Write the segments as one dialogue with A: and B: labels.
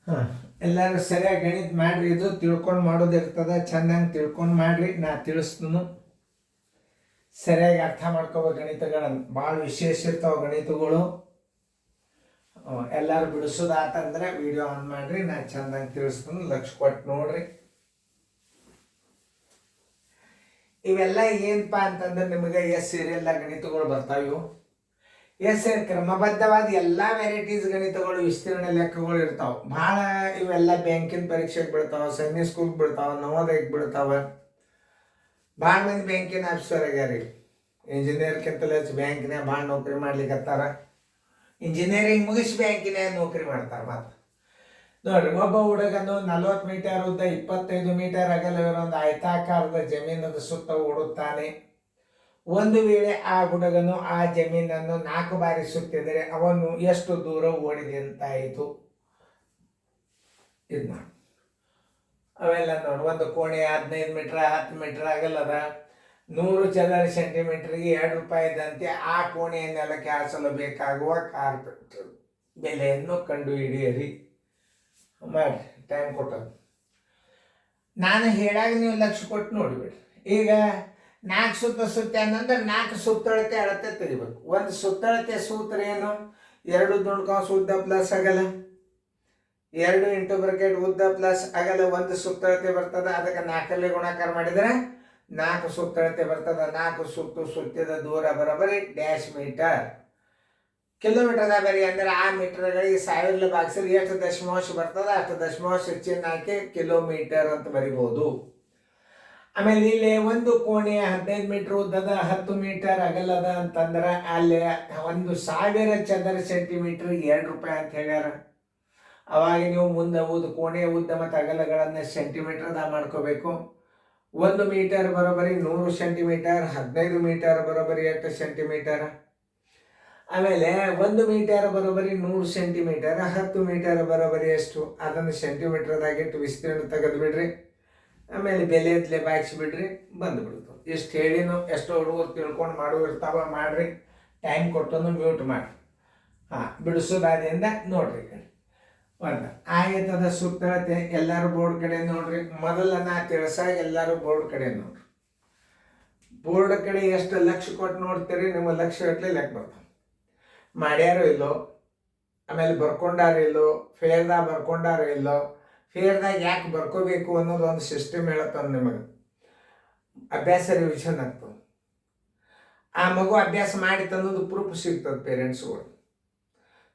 A: ಹಾಂ, ಎಲ್ಲರೂ ಸರಿಯಾಗಿ ಗಣಿತ ಮಾಡ್ರಿ. ಇದು ತಿಳ್ಕೊಂಡು ಮಾಡೋದಿರ್ತದೆ, ಚೆನ್ನಾಗಿ ತಿಳ್ಕೊಂಡು ಮಾಡ್ರಿ. ನಾ ತಿಳಿಸ್ತೀನಿ, ಸರಿಯಾಗಿ ಅರ್ಥ ಮಾಡ್ಕೋಬೇಕು. ಗಣಿತಗಳನ್ನು ಭಾಳ ವಿಶೇಷ ಇರ್ತಾವೆ ಗಣಿತಗಳು. ಎಲ್ಲರೂ ಬಿಡಿಸೋದಾತಂದ್ರೆ ವಿಡಿಯೋ ಆನ್ ಮಾಡ್ರಿ, ನಾ ಚೆನ್ನಾಗಿ ತಿಳಿಸ್ತೀನಿ, ಲಕ್ಷ ಕೊಟ್ಟು ನೋಡ್ರಿ. ಇವೆಲ್ಲ ಏನಪ್ಪಾ ಅಂತಂದ್ರೆ ನಿಮಗೆ ಸೀರಿಯಲ್ದಾಗ ಗಣಿತಗಳು ಬರ್ತಾವೆ. ಕ್ರಮಬದ್ಧವಾದ ಎಲ್ಲ ವೆರೈಟೀಸ್ ಗಣಿತಗಳು, ವಿಸ್ತೀರ್ಣ ಲೆಕ್ಕಗಳು ಇರ್ತಾವೆ ಭಾಳ. ಇವೆಲ್ಲ ಬ್ಯಾಂಕಿನ ಪರೀಕ್ಷೆಗೆ ಬೀಳ್ತಾವೆ, ಸೈನಿಕ್ ಸ್ಕೂಲ್ಗೆ ಬೀಳ್ತಾವೆ, ನವೋದಯಕ್ಕೆ ಬೀಳ್ತಾವೆ. ಭಾಳ ಮಂದಿ ಬ್ಯಾಂಕಿನ ಆಫೀಸರ್ ಆಗ್ಯಾರ. ಇಂಜಿನಿಯರ್ಕಿಂತಲೂ ಹೆಚ್ಚು ಬ್ಯಾಂಕಿನಾಗ ಭಾಳ ನೌಕರಿ ಮಾಡ್ಲಿಕ್ಕತ್ತಾರ. ಇಂಜಿನಿಯರಿಂಗ್ ಮುಗಿಸಿ ಬ್ಯಾಂಕಿನಾಗ ನೌಕರಿ ಮಾಡ್ತಾರೆ. ಮತ್ತು ನೋಡ್ರಿ, ಒಬ್ಬ ಹುಡುಗನು 40 ಮೀಟರ್ ಉದ್ದ 25 ಮೀಟರ್ ಅಗಲವಿರೋ ಒಂದು ಆಯತಾಕಾರದ ಜಮೀನದ ಸುತ್ತ ಓಡುತ್ತಾನೆ. ಒಂದು ವೇಳೆ ಆ ಹುಡುಗನು ಆ ಜಮೀನನ್ನು 4 ಬಾರಿ ಸುತ್ತಿದರೆ ಅವನು ಎಷ್ಟು ದೂರ ಓಡಿದಂತಾಯಿತು? ಇದು ನೋಡಿ, ಅವೆಲ್ಲ ನೋಡಿ. ಒಂದು ಕೋಣೆ 15 ಮೀಟರ್ 10 ಮೀಟರ್ ಆಗಲ್ಲದ, 100 ಚದರ ಸೆಂಟಿಮೀಟರ್ಗೆ 2 ರೂಪಾಯಿದಂತೆ ಆ ಕೋಣೆಯ ನೆಲಕ್ಕೆ ಹಾಸಲು ಬೇಕಾಗುವ ಕಾರ್ಪೆಟ್ ಬೆಲೆಯನ್ನು ಕಂಡು ಹಿಡಿಯಿರಿ. ಮಾಡಿ ಟೈಮ್ ಕೊಟ್ಟದು. ನಾನು ಹೇಳಾಗ ನೀವು ಲಕ್ಷ ಕೊಟ್ಟು ನೋಡಿಬಿಡ್ರಿ. ಈಗ 4 ಸುತ್ತ ಅನ್ನಂದ್ರೆ 4 ಸುತ್ತಳತೆ ಅಳತೆ ತೆಗಿಬೇಕು. ಒಂದು ಸುತ್ತಳತೆ ಸೂತ್ರ ಏನು? 2 ದುಂಡ್ಕಾಂಶ ಉದ್ದ ಪ್ಲಸ್ ಅಗಲ, 2 ಇಂಟು ಬ್ರಾಕೆಟ್ ಉದ್ದ ಪ್ಲಸ್ ಅಗಲ, ಒಂದು ಸುತ್ತಳತೆ ಬರ್ತದ. ಅದಕ್ಕೆ 4ರಲ್ಲಿ ಗುಣಾಕಾರ ಮಾಡಿದರೆ 4 ಸುತ್ತಳತೆ ಬರ್ತದ. 4 ಸುತ್ತಿದ ದೂರ ಬರೋಬರಿ ಡ್ಯಾಶ್ ಮೀಟರ್. ಕಿಲೋಮೀಟರ್ದ ಬರಿ ಅಂದರೆ ಆ ಮೀಟರ್ಗಳಿಗೆ 1000 ಭಾಗಿಸಿದ್ರೆ ಎಷ್ಟು ದಶಮಾಂಶ ಬರ್ತದೆ, ಅಷ್ಟು ದಶಮಾಂಶ ಚಿಹ್ನೆ ಹಾಕಿ ಕಿಲೋಮೀಟರ್ ಅಂತ ಬರಿಬೋದು. ಆಮೇಲೆ ಇಲ್ಲಿ ಒಂದು ಕೋಣೆಯ 15 ಮೀಟರ್ ಉದ್ದದ 10 ಮೀಟರ್ ಅಗಲದ ಅಂತಂದ್ರೆ ಅಲ್ಲಿ 1000 ಚದರ ಸೆಂಟಿಮೀಟರ್ 2 ರೂಪಾಯಿ ಅಂತ ಹೇಳ್ಯಾರ. ಅವಾಗ ನೀವು ಮುಂದೆ ಕೋಣೆಯ ಉದ್ದ ಮತ್ತು ಅಗಲಗಳನ್ನು ಸೆಂಟಿಮೀಟರ್ದಾಗ ಮಾಡ್ಕೋಬೇಕು. 1 ಮೀಟರ್ ಬರೋಬರಿ 100 ಸೆಂಟಿಮೀಟರ್, 15 ಮೀಟರ್ ಬರೋಬರಿ 8 ಸೆಂಟಿಮೀಟರ್. ಆಮೇಲೆ 1 ಮೀಟರ್ ಬರೋಬರಿ 100 ಸೆಂಟಿಮೀಟರ್, 10 ಮೀಟರ್ ಬರೋಬರಿ ಎಷ್ಟು ಅದನ್ನು ಸೆಂಟಿಮೀಟರ್ದಾಗಿಟ್ಟು ವಿಸ್ತೀರ್ಣ ತೆಗೆದು ಬಿಡ್ರಿ. ಆಮೇಲೆ ಬೆಲೆಯತ್ಲೆ ಬಾಯಿಸಿಬಿಡ್ರಿ, ಬಂದುಬಿಡ್ತು. ಇಷ್ಟು ಹೇಳಿನೂ ಎಷ್ಟೋ ಹುಡುಗರು ತಿಳ್ಕೊಂಡು ಇರ್ತಾವ. ಮಾಡಿರಿ, ಟೈಮ್ ಕೊಟ್ಟನು ಮ್ಯೂಟ್ ಮಾಡಿರಿ. ಬಿಡಿಸೋದಾದಿಂದ ನೋಡ್ರಿ. ಒಂದು ಆಯತದ ಸುತ್ತಳತೆ ಎಲ್ಲರೂ ಬೋರ್ಡ್ ಕಡೆ ನೋಡ್ರಿ. ಮೊದಲ ನಾ ತಿಳಿಸಾಗ ಎಲ್ಲರೂ ಬೋರ್ಡ್ ಕಡೆ ನೋಡ್ರಿ. ಬೋರ್ಡ್ ಕಡೆ ಎಷ್ಟು ಲಕ್ಷ ಕೊಟ್ಟು ನೋಡ್ತೀರಿ, ನಿಮ್ಮ ಲಕ್ಷ ಗಟ್ಟಲೆ ಲೆಕ್ಕ ಬರ್ತಾವೆ. ಮಾಡ್ಯಾರೋ ಇಲ್ಲೋ, ಆಮೇಲೆ ಬರ್ಕೊಂಡಾರೋ ಇಲ್ಲೋ, ಫೇರ್ದಾಗ ಬರ್ಕೊಂಡಾರೋ ಇಲ್ಲೋ, ಫೇರ್ದಾಗ ಯಾಕೆ ಬರ್ಕೋಬೇಕು ಅನ್ನೋದು ಒಂದು ಸಿಸ್ಟಮ್ ಹೇಳತ್ತಂದು ನಿಮಗೆ. ಅಭ್ಯಾಸ ರಿವಿಷನ್ ಆಗ್ತದೆ. ಆ ಮಗು ಅಭ್ಯಾಸ ಮಾಡಿತ್ತು ಅನ್ನೋದು ಪ್ರೂಫ್ ಸಿಗ್ತದೆ ಪೇರೆಂಟ್ಸ್ಗಳು.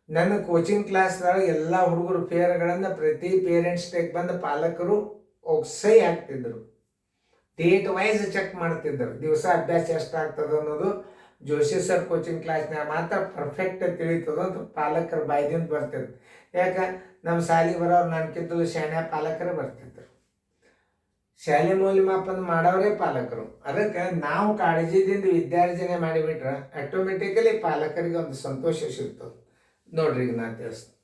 A: ನನ್ನ ಕೋಚಿಂಗ್ ಕ್ಲಾಸ್ದಾಗ ಎಲ್ಲ ಹುಡುಗರು ಫೇರ್ಗಳನ್ನು ಪ್ರತಿ ಪೇರೆಂಟ್ಸ್ ಡೇಗೆ ಬಂದು ಪಾಲಕರು ಸಹಿ ಹಾಕ್ತಿದ್ರು. ಡೇಟ್ ವೈಸ್ ಚೆಕ್ ಮಾಡ್ತಿದ್ರು. ದಿವಸ ಅಭ್ಯಾಸ ಎಷ್ಟಾಗ್ತದೆ ಅನ್ನೋದು ಜೋಶಿ ಸರ್ ಕೋಚಿಂಗ್ ಕ್ಲಾಸ್ನಾಗ ಮಾತ್ರ ಪರ್ಫೆಕ್ಟ್ ತಿಳಿತದ ಅಂತ ಪಾಲಕರ ಬಾಯ್ದಿಂದ ಬರ್ತಿದ್ರು. ಯಾಕೆ ನಮ್ಮ ಶಾಲೆಗೆ ಬರೋರು ನನ್ಕಿಂತಲೂ ಶಾಣೆ ಪಾಲಕರೇ ಬರ್ತಿದ್ರು. ಶಾಲೆ ಮೌಲ್ಯಮಾಪನ ಮಾಡೋರೇ ಪಾಲಕರು. ಅದಕ್ಕೆ ನಾವು ಕಾಳಜಿದಿಂದ ವಿದ್ಯಾರ್ಜನೆ ಮಾಡಿಬಿಟ್ರೆ ಆಟೋಮೆಟಿಕಲಿ ಪಾಲಕರಿಗೆ ಒಂದು ಸಂತೋಷ ಸಿಗ್ತದೆ. ನೋಡ್ರಿ, ಈಗ ನಾನು ತಿಳಿಸ್ತೀನಿ.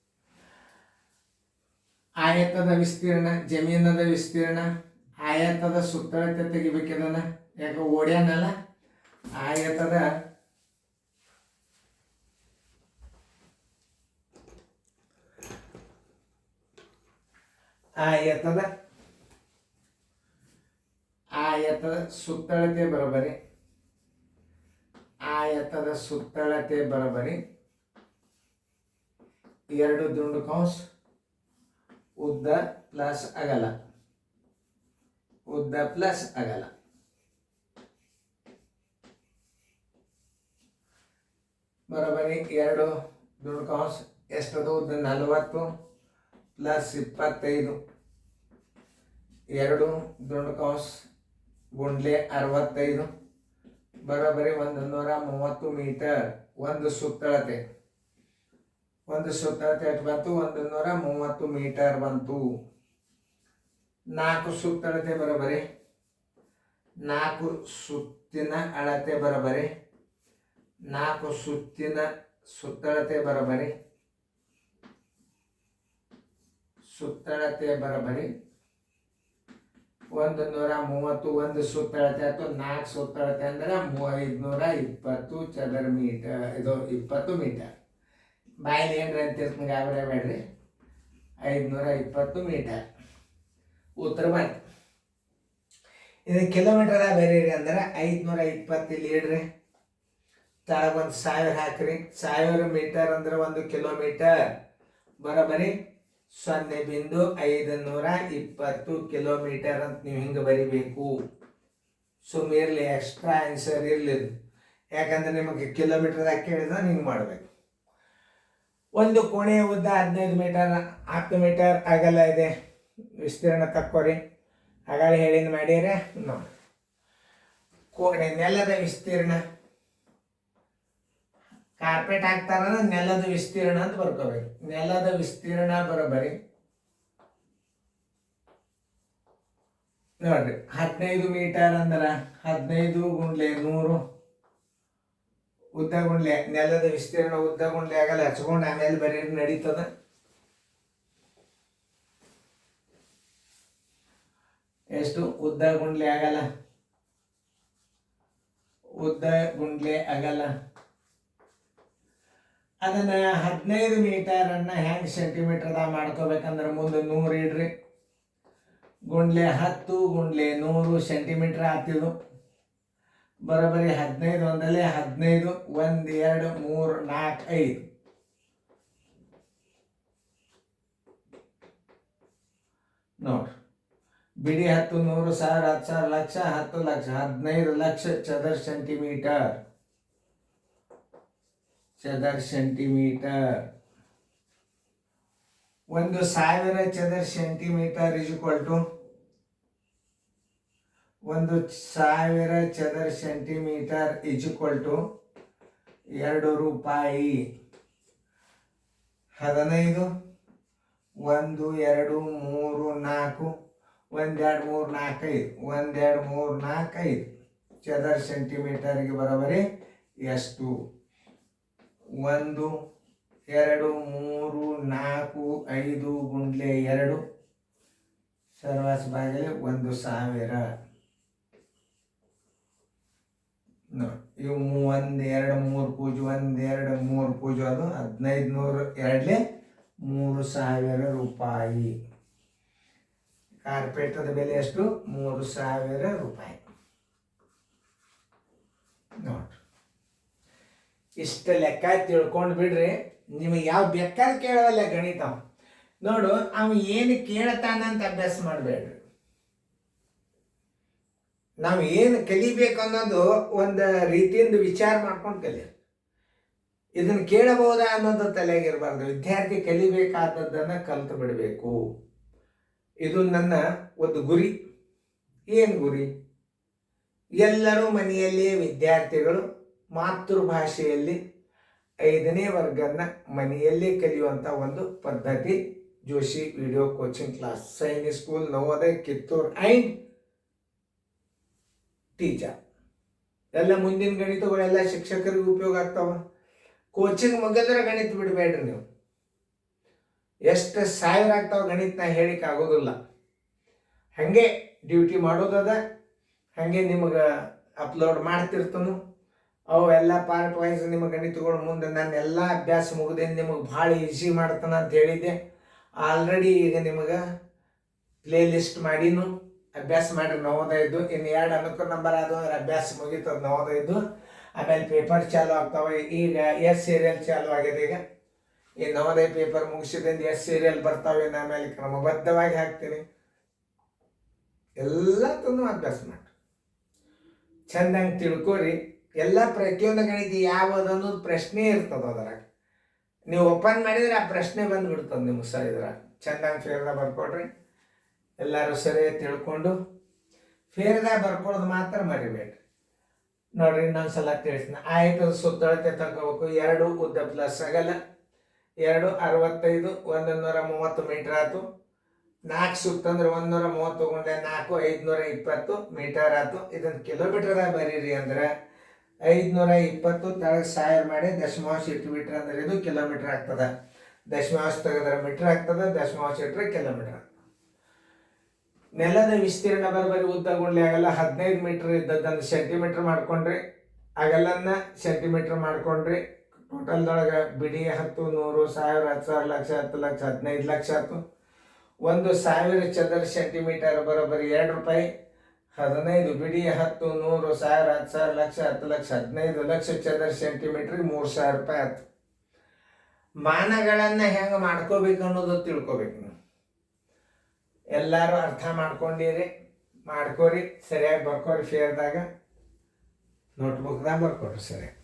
A: ಆಯತದ ವಿಸ್ತೀರ್ಣ, ಜಮೀನದ ವಿಸ್ತೀರ್ಣ, ಆಯತದ ಸುತ್ತಳತೆ ತೆಗಿಬೇಕಿದನ. ಯಾಕೆ ಓಡ್ಯಾನಲ್ಲ, ಆಯತದ ಸುತ್ತಳತೆ ಬರೋಬರಿ, ಆಯತದ ಸುತ್ತಳತೆ ಬರೋಬರಿ 2 ದುಂಡುಕಾಂಶ ಉದ್ದ ಪ್ಲಸ್ ಅಗಲ, ಉದ್ದ ಪ್ಲಸ್ ಅಗಲ ಬರೋಬರಿ 2 ದುಂಡುಕಾಂಶ ಎಷ್ಟದು ಉದ್ದ 40 ಪ್ಲಸ್ 25, 2 ದುಂಡುಕಾಂಶ ಗುಂಡ್ಲೆ 65 ಬರೋಬರಿ 130 ಮೀಟರ್. ಒಂದು ಸುತ್ತಳತೆ ಎಷ್ಟು ಬಂತು? 130 ಮೀಟರ್ ಬಂತು. 4 ಸುತ್ತಳತೆ ಬರೋಬರಿ, 4 ಸುತ್ತಿನ ಅಳತೆ ಬರೋಬರಿ, 4 ಸುತ್ತಿನ ಸುತ್ತಳತೆ ಬರೋಬರಿ, ಸುತ್ತಳತೆ ಬರೋಬರಿ 130. ಒಂದು ಸುತ್ತಳತೆ ಆಯ್ತು. 4 ಸುತ್ತಳತೆ ಅಂದ್ರೆ 520 ಚದರ ಮೀಟರ್. ಇದು 20 ಮೀಟರ್. ಬಾಯಲ್ಲಿ ಏನ್ರಿ ಅಂತಿರ್ತೀನಿ, ಗಾಬರಿ ಬೇಡ್ರಿ. 520 ಮೀಟರ್ ಉತ್ತರ ಬಂತು. ಇದು ಕಿಲೋಮೀಟರ್ ಬರೀರಿ ಅಂದ್ರೆ 520 ಇಲ್ಲಿ ಇಡ್ರಿ, ತಳಗ ಒಂದು 1000 ಹಾಕ್ರಿ. 1000 ಮೀಟರ್ ಅಂದ್ರೆ 1 ಕಿಲೋಮೀಟರ್, ಬರೋಬರಿ 0.520 ಕಿಲೋಮೀಟರ್ ಅಂತ ನೀವು ಹಿಂಗೆ ಬರಿಬೇಕು. ಸುಮ್ಮಿರಲಿ, ಎಕ್ಸ್ಟ್ರಾ ಆನ್ಸರ್ ಇರಲಿಲ್ಲ, ಯಾಕಂದ್ರೆ ನಿಮಗೆ ಕಿಲೋಮೀಟರ್ದಾಗ ಕೇಳಿದ್ರೆ ಹಿಂಗೆ ಮಾಡಬೇಕು. ಒಂದು ಕೋಣೆಯ ಉದ್ದ 15 ಮೀಟರ್, 10 ಮೀಟರ್ ಅಗಲ ಇದೆ. ವಿಸ್ತೀರ್ಣ ತಕ್ಕೋರಿ, ಆಗಾಳೆ ಹೇಳಿದ ಮಾಡ್ಯಾರೆ ನೋಡಿ. ಕೋಣೆ ನೆಲದ ವಿಸ್ತೀರ್ಣ, ಕಾರ್ಪೆಟ್ ಹಾಕ್ತಾರ ನೆಲದ ವಿಸ್ತೀರ್ಣ ಅಂತ ಬರ್ಕೋಬೇಕು. ನೆಲದ ವಿಸ್ತೀರ್ಣ ಬರೋಬರಿ ನೋಡ್ರಿ, 15 ಮೀಟರ್ ಅಂದ್ರೆ 15 ಗುಂಡ್ಲೆ 100 ಉದ್ದ ಗುಂಡ್ಲೆ ನೆಲದ ವಿಸ್ತೀರ್ಣ, ಉದ್ದ ಗುಂಡ್ಲೆ ಆಗಲ್ಲ ಹಚ್ಕೊಂಡು ಆಮೇಲೆ ಬರೀ ನಡೀತದ. ಎಷ್ಟು ಉದ್ದ ಗುಂಡ್ಲೆ ಆಗಲ್ಲ, ಉದ್ದ ಗುಂಡ್ಲೆ ಆಗಲ್ಲ. ಅದನ್ನ 15 ಮೀಟರ್ ಅನ್ನ ಹೆಂಗ್ ಸೆಂಟಿಮೀಟರ್ದಾಗ ಮಾಡ್ಕೋಬೇಕಂದ್ರೆ ಮುಂದೆ 100 ಇಡ್ರಿ, ಗುಂಡ್ಲೆ 10 ಗುಂಡ್ಲೆ 100 ಸೆಂಟಿಮೀಟರ್ ಆಗ್ತಿದ್ದು. ಬರೋಬರಿ 15 ಒಂದಲ್ಲೇ 15, 1 2 3 4 5 ನೋಡ್ರಿ. ಬಿಡಿ 10 100 1000 10,000 ಲಕ್ಷ 10 ಲಕ್ಷ 15 ಲಕ್ಷ ಚದರ ಸೆಂಟಿಮೀಟರ್. ಚದರ ಸೆಂಟಿಮೀಟರ್ 1000 ಚದರ ಸೆಂಟಿಮೀಟರ್ ಇಸ್ ಈಕ್ವಲ್ ಟು 1000 ಚದರ ಸೆಂಟಿಮೀಟರ್ ಇಸ್ ಈಕ್ವಲ್ ಟು 2 ರೂಪಾಯಿ. 15 1 2 3 4 1 2 3 4 5 1 2 3 4 5 ಚದರ ಸೆಂಟಿಮೀಟರ್ಗೆ ಬರೋಬರಿ ಎಷ್ಟು? 1 2 3 4 5 ಗುಂಡ್ಲೆ 2 ಸರ್ವಾಸ ಬಾಗಿಲೆ 1000 ನೋಡಿ. ಇವು 1 2 3 ಪೂಜೆ 1 2 3 ಪೂಜೆ, ಅದು 1500 2 3000 ರೂಪಾಯಿ. ಕಾರ್ಪೆಟದ ಬೆಲೆ ಎಷ್ಟು? 3000 ರೂಪಾಯಿ ನೋಡ್ರಿ. ಇಷ್ಟ ಲೆಕ್ಕ ತಿಳ್ಕೊಂಡು ಬಿಡ್ರಿ. ನಿಮಗೆ ಯಾವ ಬೇಕಾದ್ರೆ ಕೇಳೋಲ್ಲ ಗಣಿತ ನೋಡು. ಅವ ಏನು ಕೇಳ್ತಾನಂತ ಅಭ್ಯಾಸ ಮಾಡಬೇಡ್ರಿ. ನಾವು ಏನು ಕಲಿಬೇಕು ಅನ್ನೋದು ಒಂದು ರೀತಿಯಿಂದ ವಿಚಾರ ಮಾಡ್ಕೊಂಡು ಕಲಿ. ಇದನ್ನು ಕೇಳಬಹುದಾ ಅನ್ನೋದು ತಲೆಗಿರಬಾರ್ದು. ವಿದ್ಯಾರ್ಥಿ ಕಲಿಬೇಕಾದದ್ದನ್ನು ಕಲಿತು ಬಿಡಬೇಕು. ಇದು ನನ್ನ ಒಂದು ಗುರಿ. ಏನು ಗುರಿ? ಎಲ್ಲರೂ ಮನೆಯಲ್ಲಿಯೇ ವಿದ್ಯಾರ್ಥಿಗಳು ಮಾತೃಭಾಷೆಯಲ್ಲಿ 5ನೇ ವರ್ಗನ ಮನೆಯಲ್ಲೇ ಕಲಿಯುವಂಥ ಒಂದು ಪದ್ಧತಿ Joshi video coaching class, Sainik school, Navodaya, Kittur and teacher. ಎಲ್ಲ ಮುಂದಿನ ಗಣಿತಗಳೆಲ್ಲ ಶಿಕ್ಷಕರಿಗೆ ಉಪಯೋಗ ಆಗ್ತಾವ. ಕೋಚಿಂಗ್ ಮುಗಿದ್ರೆ ಗಣಿತ ಬಿಡಬೇಡ್ರಿ ನೀವು. ಎಷ್ಟು 1000 ಆಗ್ತಾವ ಗಣಿತ ನಾ ಹೇಳಿಕ್ಕೆ ಆಗೋದಿಲ್ಲ. ಹಾಗೆ ಡ್ಯೂಟಿ ಮಾಡೋದದ, ಹಾಗೆ ನಿಮಗೆ ಅಪ್ಲೋಡ್ ಮಾಡ್ತಿರ್ತನು. ಅವೆಲ್ಲ ಪಾರ್ಟ್ ವೈಸ್ ನಿಮ್ಮ ಗಣಿತಗಳು ಮುಂದೆ ನಾನು ಎಲ್ಲ ಅಭ್ಯಾಸ ಮುಗಿದೇನು ನಿಮಗೆ ಭಾಳ ಈಸಿ ಮಾಡ್ತಾನೆ ಅಂತ ಹೇಳಿದ್ದೆ. ಆಲ್ರೆಡಿ ಈಗ ನಿಮಗೆ ಪ್ಲೇ ಲಿಸ್ಟ್ ಮಾಡಿನು, ಅಭ್ಯಾಸ ಮಾಡಿರಿ ನವೋದಯದ್ದು. ಇನ್ನು 2 ಅನುಕೂಲ ನಂಬರ್ ಅದು ಅಂದ್ರೆ ಅಭ್ಯಾಸ ಮುಗೀತದ ನವೋದಯದ್ದು. ಆಮೇಲೆ ಪೇಪರ್ ಚಾಲು ಆಗ್ತಾವೆ. ಈಗ ಎಸ್ ಸೀರಿಯಲ್ ಚಾಲು ಆಗಿದೆ. ಈಗ ಈ ನವೋದಯ ಪೇಪರ್ ಮುಗಿಸಿದಿಂದ ಎಸ್ ಸೀರಿಯಲ್ ಬರ್ತಾವೆ. ಆಮೇಲೆ ಕ್ರಮಬದ್ಧವಾಗಿ ಹಾಕ್ತೀನಿ. ಎಲ್ಲದನ್ನು ಅಭ್ಯಾಸ ಮಾಡಿ ಚೆಂದಂಗೆ ತಿಳ್ಕೊರಿ. ಎಲ್ಲ ಪ್ರತಿಯೊಂದು ಗಣಿತ ಯಾವುದು ಅನ್ನೋದು ಪ್ರಶ್ನೆ ಇರ್ತದೆ. ಅದ್ರಾಗ ನೀವು ಓಪನ್ ಮಾಡಿದರೆ ಆ ಪ್ರಶ್ನೆ ಬಂದುಬಿಡ್ತದೆ ನಿಮ್ಗೆ. ಸರ್ ಇದ್ರಾಗ ಚೆಂದಂಗೆ ಫೇರ್ದಾಗ ಬರ್ಕೊಡ್ರಿ. ಎಲ್ಲರೂ ಸರಿಯಾಗಿ ತಿಳ್ಕೊಂಡು ಫೇರ್ದಾಗ ಬರ್ಕೊಳ್ಳೋದು ಮಾತ್ರ ಮರಿಬೇಡ್ರಿ. ನೋಡ್ರಿ ಇನ್ನೊಂದು ಸಲ ತಿಳಿಸ್ತೀನಿ. ಆಯತದ ಸುತ್ತಳತೆ ತಗೋಬೇಕು. 2 ಉದ್ದ ಪ್ಲಸ್ ಆಗಲ್ಲ 2 65 130 ಮೀಟರ್ ಆಯ್ತು. 4 ಸುತ್ತಂದ್ರೆ 130 ಗುಂಡೆ 4 520 ಮೀಟರ್ ಆಯ್ತು. ಇದನ್ನು ಕಿಲೋಮೀಟರ್ದಾಗ ಬರೀರಿ ಅಂದ್ರೆ 520 ತಳಗೆ 1000 ಮಾಡಿ ದಶಮಾಂಶ ಇಟ್ಬಿಟ್ರೆ ಅಂದ್ರೆ ಇದು ಕಿಲೋಮೀಟರ್ ಆಗ್ತದೆ. ದಶಮಾಂಶ ತೆಗೆದ್ರೆ ಮೀಟರ್ ಆಗ್ತದೆ, ದಶಮಾಂಶ ಇಟ್ಟರೆ ಕಿಲೋಮೀಟರ್ ಆಗ್ತದೆ. ನೆಲದ ವಿಸ್ತೀರ್ಣ ಬರಬರಿ ಉದ್ದ ಗುಂಡ್ಲೆ ಆಗಲ್ಲ 15 ಮೀಟರ್ ಇದ್ದದ್ದನ್ನು ಸೆಂಟಿಮೀಟರ್ ಮಾಡ್ಕೊಂಡ್ರಿ, ಅಗಲನ್ನ ಸೆಂಟಿಮೀಟರ್ ಮಾಡ್ಕೊಂಡ್ರಿ, ಟೋಟಲ್ದೊಳಗೆ ಬಿಡಿ 10, 100, 1000, 10,000, ಲಕ್ಷ, 10 ಲಕ್ಷ, 15 ಲಕ್ಷ ಆಯ್ತು. 1,000 ಚದರ ಸೆಂಟಿಮೀಟರ್ ಬರೋಬ್ಬರಿ 2 ರೂಪಾಯಿ. 15 ಬಿಡಿ 10, 100, 1000, 10,000, ಲಕ್ಷ, 10 ಲಕ್ಷ, 15 ಲಕ್ಷ ಚದರ ಸೆಂಟಿಮೀಟ್ರಿಗೆ 3,000 ರೂಪಾಯಿ ಆಯ್ತು. ಮಾನಗಳನ್ನು ಹೆಂಗೆ ಮಾಡ್ಕೋಬೇಕು ಅನ್ನೋದು ತಿಳ್ಕೊಬೇಕು ನೀವು. ಎಲ್ಲರೂ ಅರ್ಥ ಮಾಡ್ಕೊಂಡಿರಿ, ಮಾಡ್ಕೋರಿ, ಸರಿಯಾಗಿ ಬರ್ಕೋರಿ. ಫೇರ್ದಾಗ ನೋಟ್ಬುಕ್ದಾಗ ಬರ್ಕೊಡ್ರಿ ಸರಿಯಾಗಿ.